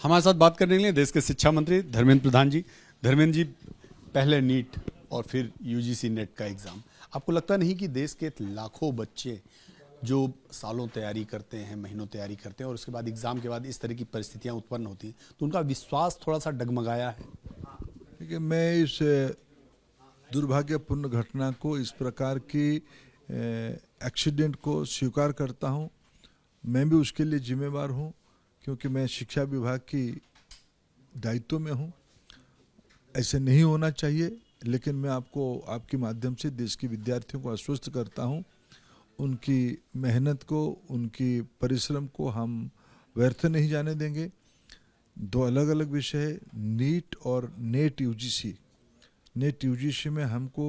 हमारे साथ बात करने के लिए देश के शिक्षा मंत्री धर्मेंद्र प्रधान जी। धर्मेंद्र जी, पहले नीट और फिर यूजीसी नेट का एग्ज़ाम, आपको लगता नहीं कि देश के लाखों बच्चे जो सालों तैयारी करते हैं, महीनों तैयारी करते हैं और उसके बाद एग्ज़ाम के बाद इस तरह की परिस्थितियां उत्पन्न होती हैं तो उनका विश्वास थोड़ा सा डगमगाया है? देखिए, मैं इस दुर्भाग्यपूर्ण घटना को, इस प्रकार की एक्सीडेंट को स्वीकार करता हूं। मैं भी उसके लिए जिम्मेवार हूं क्योंकि मैं शिक्षा विभाग की दायित्व में हूं। ऐसे नहीं होना चाहिए, लेकिन मैं आपको आपके माध्यम से देश के विद्यार्थियों को आश्वस्त करता हूं, उनकी मेहनत को, उनकी परिश्रम को हम व्यर्थ नहीं जाने देंगे। दो अलग अलग विषय है, नीट और नेट यूजीसी। नेट यूजीसी में हमको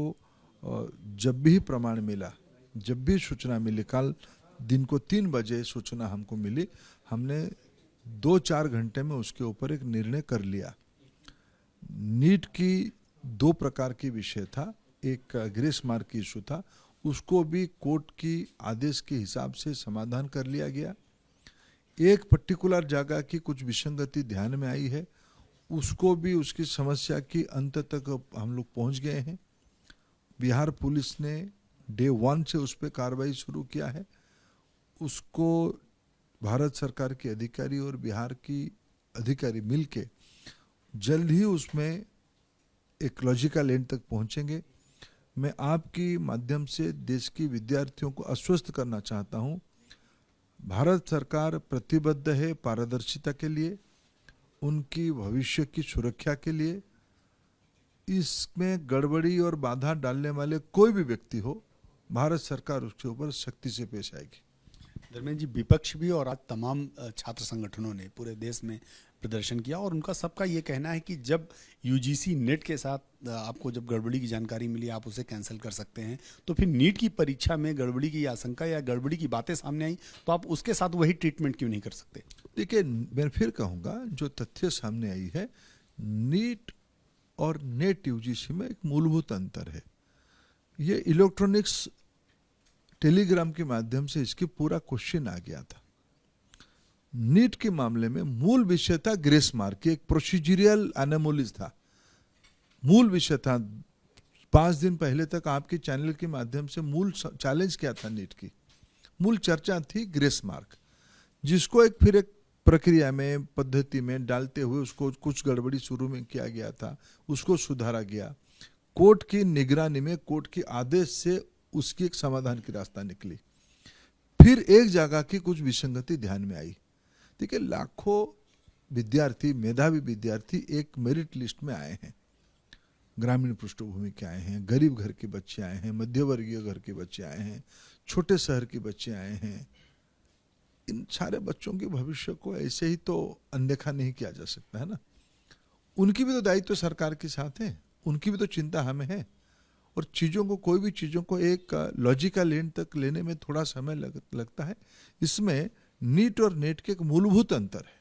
जब भी प्रमाण मिला, जब भी सूचना मिली, कल दिन को 3 बजे सूचना हमको मिली, हमने 2-4 घंटे में उसके ऊपर एक निर्णय कर लिया। नीट की 2 प्रकार की विषय था, एक ग्रेस मार्क की इशू था, उसको भी कोर्ट की आदेश के हिसाब से समाधान कर लिया गया। एक पर्टिकुलर जगह की कुछ विसंगति ध्यान में आई है, उसको भी, उसकी समस्या की अंत तक हम लोग पहुंच गए हैं। बिहार पुलिस ने डे 1 से उस पर कार्रवाई शुरू किया है। उसको भारत सरकार के अधिकारी और बिहार की अधिकारी मिलके जल्द ही उसमें एक लॉजिकल एंड तक पहुंचेंगे। मैं आपकी माध्यम से देश की विद्यार्थियों को आश्वस्त करना चाहता हूं, भारत सरकार प्रतिबद्ध है पारदर्शिता के लिए, उनकी भविष्य की सुरक्षा के लिए। इसमें गड़बड़ी और बाधा डालने वाले कोई भी व्यक्ति हो, भारत सरकार उसके ऊपर सख्ती से पेश आएगी। धर्मेंद्र जी, विपक्ष भी और आज तमाम छात्र संगठनों ने पूरे देश में प्रदर्शन किया और उनका सबका ये कहना है कि जब यूजीसी नेट के साथ आपको जब गड़बड़ी की जानकारी मिली, आप उसे कैंसिल कर सकते हैं, तो फिर नीट की परीक्षा में गड़बड़ी की आशंका या गड़बड़ी की बातें सामने आई तो आप उसके साथ वही ट्रीटमेंट क्यों नहीं कर सकते? देखिए, मैं फिर कहूँगा, जो तथ्य सामने आई है, नीट और नेट यूजीसी में एक मूलभूत अंतर है। ये इलेक्ट्रॉनिक्स टेलीग्राम के माध्यम से इसकी पूरा क्वेश्चन आ गया था। नीट के मामले में मूल विषय था ग्रेस मार्क, एक प्रोसीजरल एनोमलीज था, मूल विषय था। 5 दिन पहले तक आपके चैनल के माध्यम से मूल चैलेंज क्या था, नीट की मूल चर्चा थी ग्रेस मार्क, जिसको फिर एक प्रक्रिया में, पद्धति में डालते हुए उसको कुछ गड़बड़ी शुरू में किया गया था, उसको सुधारा गया। कोर्ट की निगरानी में, कोर्ट के आदेश से उसकी एक समाधान की रास्ता निकली। फिर एक जगह की कुछ विसंगति ध्यान में आई। देखिए, लाखों विद्यार्थी, मेधावी विद्यार्थी एक मेरिट लिस्ट में आए हैं। ग्रामीण पृष्ठभूमि के आए हैं, गरीब घर के बच्चे आए हैं, मध्यवर्गीय घर के बच्चे आए हैं, छोटे शहर के बच्चे आए हैं। इन सारे बच्चों के भविष्य को ऐसे ही तो अनदेखा नहीं किया जा सकता है ना। उनकी भी तो दायित्व सरकार के साथ है, उनकी भी तो चिंता हमें है। और चीज़ों को, कोई भी चीज़ों को एक लॉजिकल एंड तक लेने में थोड़ा समय लगता है। इसमें नीट और नेट के एक मूलभूत अंतर है।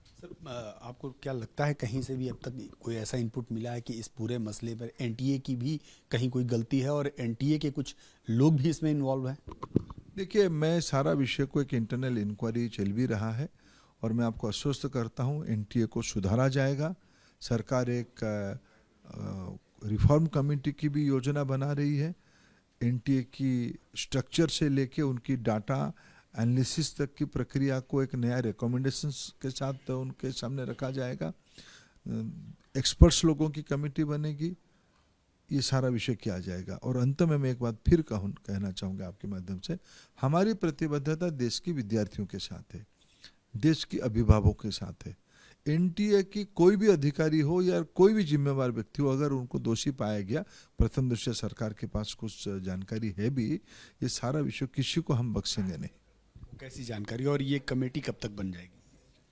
सर, आपको क्या लगता है कहीं से भी अब तक कोई ऐसा इनपुट मिला है कि इस पूरे मसले पर एनटीए की भी कहीं कोई गलती है और एनटीए के कुछ लोग भी इसमें इन्वॉल्व हैं? देखिए, मैं सारा विषय को, एक इंटरनल इंक्वायरी चल भी रहा है और मैं आपको आश्वस्त करता हूँ, एनटीए को सुधारा जाएगा। सरकार एक रिफॉर्म कमेटी की भी योजना बना रही है। एनटीए की स्ट्रक्चर से लेके उनकी डाटा एनालिसिस तक की प्रक्रिया को एक नया रिकमेंडेशंस के साथ उनके सामने रखा जाएगा। एक्सपर्ट्स लोगों की कमेटी बनेगी, ये सारा विषय किया जाएगा। और अंत में मैं एक बात फिर कहना चाहूँगा आपके माध्यम से, हमारी प्रतिबद्धता देश के विद्यार्थियों के साथ है, देश के अभिभावकों के साथ है। एनटीए की कोई भी अधिकारी हो या कोई भी जिम्मेवार व्यक्ति हो, अगर उनको दोषी पाया गया, प्रथम दृष्टया सरकार के पास कुछ जानकारी है भी, ये सारा विषय किसी को हम बख्शेंगे नहीं। कैसी जानकारी, और ये कमेटी कब तक बन जाएगी?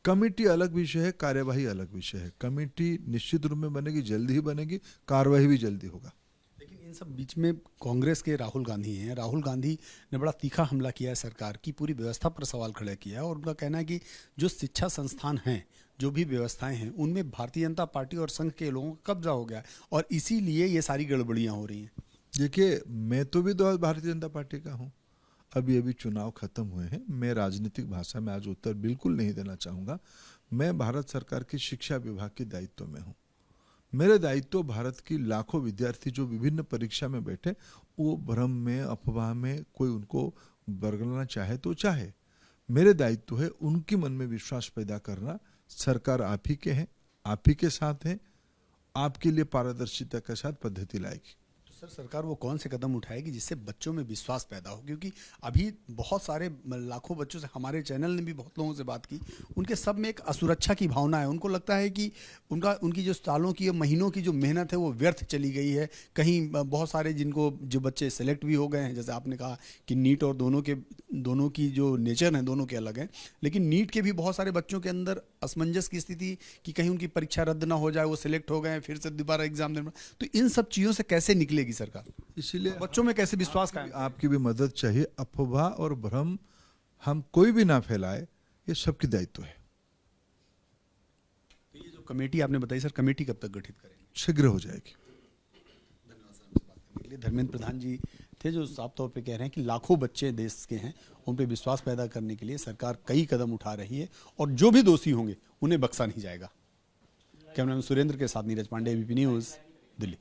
कमेटी अलग विषय है, कार्यवाही अलग विषय है। कमेटी निश्चित रूप में बनेगी, जल्दी ही बनेगी, कार्यवाही भी जल्दी होगा। लेकिन इन सब बीच में कांग्रेस के राहुल गांधी हैं। राहुल गांधी ने बड़ा तीखा हमला किया है सरकार की पूरी व्यवस्था पर, सवाल खड़ा किया है और उनका कहना है कि जो शिक्षा संस्थान हैं, जो भी व्यवस्थाएं हैं, उनमें भारतीय जनता पार्टी और संघ के लोगों का कब्जा हो गया है और इसीलिए ये सारी गड़बड़ियां हो रही हैं। देखिए, मैं तो भी भारतीय जनता पार्टी का हूँ। अभी चुनाव खत्म हुए हैं, मैं राजनीतिक भाषा में आज उत्तर बिल्कुल नहीं देना चाहूँगा। मैं भारत सरकार की शिक्षा विभाग के दायित्व में हूँ। मेरे दायित्व भारत की लाखों विद्यार्थी जो विभिन्न परीक्षा में बैठे, वो भ्रम में, अफवाह में कोई उनको बरगलाना चाहे तो चाहे, मेरे दायित्व है उनके मन में विश्वास पैदा करना। सरकार आप ही के हैं, आप ही के साथ है, आपके लिए पारदर्शिता के साथ पद्धति लाएगी। तो सर, सरकार वो कौन से कदम उठाएगी जिससे बच्चों में विश्वास पैदा हो? क्योंकि अभी बहुत सारे लाखों बच्चों से, हमारे चैनल ने भी बहुत लोगों से बात की, उनके सब में एक असुरक्षा की भावना है। उनको लगता है कि उनकी जो सालों की या महीनों की जो मेहनत है वो व्यर्थ चली गई है। कहीं बहुत सारे जो बच्चे सेलेक्ट भी हो गए हैं, जैसे आपने कहा कि नीट और दोनों की जो नेचर है दोनों के अलग हैं, लेकिन नीट के भी बहुत सारे बच्चों के अंदर असमंजस की स्थिति कि कहीं उनकी परीक्षा रद्द ना हो जाए, वो सिलेक्ट हो गए फिर से दोबारा एग्जाम देना। तो इन सब चीज़ों से कैसे निकलेगी सरकार? इसीलिए बच्चों में कैसे विश्वास कायम? आपकी भी मदद चाहिए। अफवाह और भ्रम हम कोई भी ना फैलाए, ये सबकी दायित्व है। तो ये जो कमेटी आपने बताई सर, कमेटी कब तक गठित करेंगे? शीघ्र हो जाएगी। धन्यवाद सर हमसे बात करने के लिए। धर्मेंद्र प्रधान जी थे जो साफ तौर पे कह रहे हैं कि लाखों बच्चे देश के हैं, उन पे विश्वास पैदा करने के लिए सरकार कई कदम उठा रही है और जो भी दोषी होंगे उन्हें बख्शा नहीं जाएगा। कैमरामैन सुरेंद्र के साथ नीरज पांडे, एबीपी न्यूज़, दिल्ली।